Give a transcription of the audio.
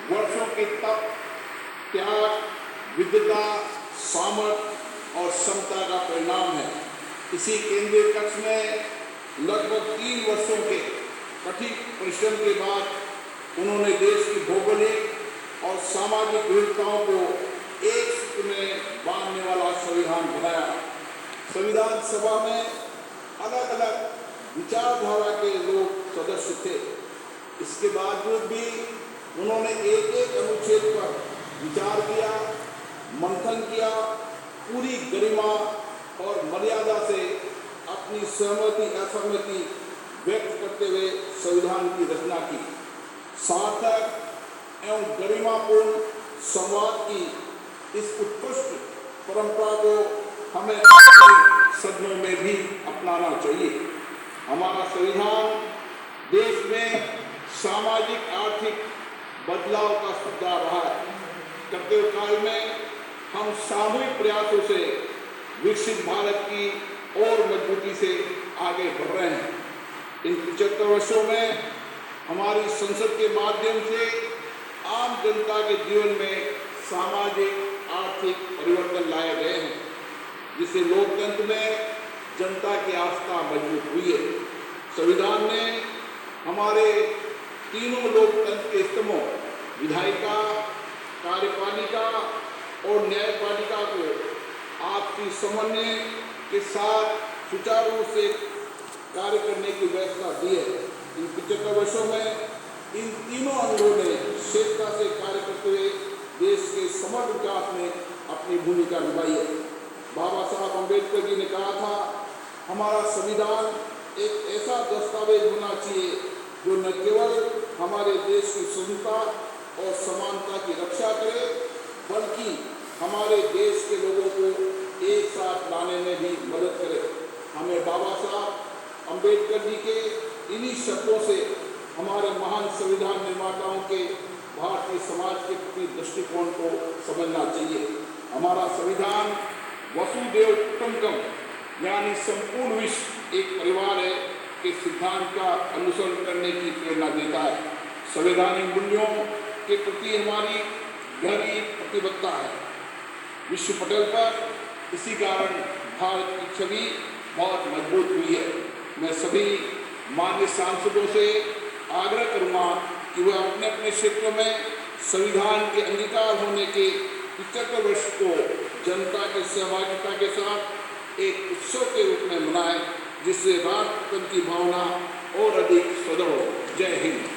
वर्षों के तप, त्याग, विद्वता, सामर्थ और क्षमता का परिणाम है। इसी केंद्रीय कक्ष में लगभग 3 वर्षों के कठिन परिश्रम के बाद उन्होंने देश की भौगोलिक और सामाजिक विविधताओं को एक सूत्र में बांधने वाला संविधान बनाया। संविधान सभा में अलग अलग विचारधारा के लोग सदस्य थे। इसके बावजूद भी उन्होंने एक एक अनुच्छेद पर विचार किया, मंथन किया, पूरी गरिमा और मर्यादा से अपनी सहमति असहमति व्यक्त करते हुए संविधान की रचना की। सार्थक एवं गरिमापूर्ण संवाद की इस उत्कृष्ट परंपरा को हमें अपने सदनों में भी अपनाना चाहिए। हमारा संविधान देश में सामाजिक आर्थिक बदलाव का सुधार रहा है। कर्तव्य काल में हम सामूहिक प्रयासों से विकसित भारत की और मजबूती से आगे बढ़ रहे हैं। इन 75 वर्षों में हमारी संसद के माध्यम से आम जनता के जीवन में सामाजिक आर्थिक परिवर्तन लाए गए हैं, जिससे लोकतंत्र में जनता की आस्था मजबूत हुई है। संविधान ने हमारे तीनों लोकतंत्र के स्तंभों विधायिका, कार्यपालिका और न्यायपालिका को आपसी समन्वय के साथ सुचारू रूप से कार्य करने की व्यवस्था दी है। इन 75 वर्षों में इन तीनों अंगों ने श्रेष्ठता से कार्य करते हुए देश के समग्र विकास में अपनी भूमिका निभाई है। बाबा साहब अम्बेडकर जी ने कहा था, हमारा संविधान एक ऐसा दस्तावेज होना चाहिए जो न केवल हमारे देश की स्वतंत्रता और समानता की रक्षा करे, बल्कि हमारे देश के लोगों को एक साथ लाने में भी मदद करे। हमें बाबा साहब अम्बेडकर जी के इन्हीं शब्दों से हमारे महान संविधान निर्माताओं के भारतीय समाज के प्रति दृष्टिकोण को समझना चाहिए। हमारा संविधान वसुधैव कुटुंबकम यानी संपूर्ण विश्व एक परिवार है के सिद्धांत का अनुसरण करने की प्रेरणा देता है। संवैधानिक मूल्यों के प्रति हमारी गहरी प्रतिबद्धता है। विश्व पटल पर इसी कारण भारत की छवि बहुत मजबूत हुई है। मैं सभी मान्य सांसदों से आग्रह करूंगा कि वह अपने अपने क्षेत्रों में संविधान के अंगीकार होने के 75 वर्ष को जनता की सहभागिता के साथ एक उत्सव के रूप में मनाएं, जिससे राष्ट्रतंत्र की भावना और अधिक सुदृढ़ हो। जय हिंद।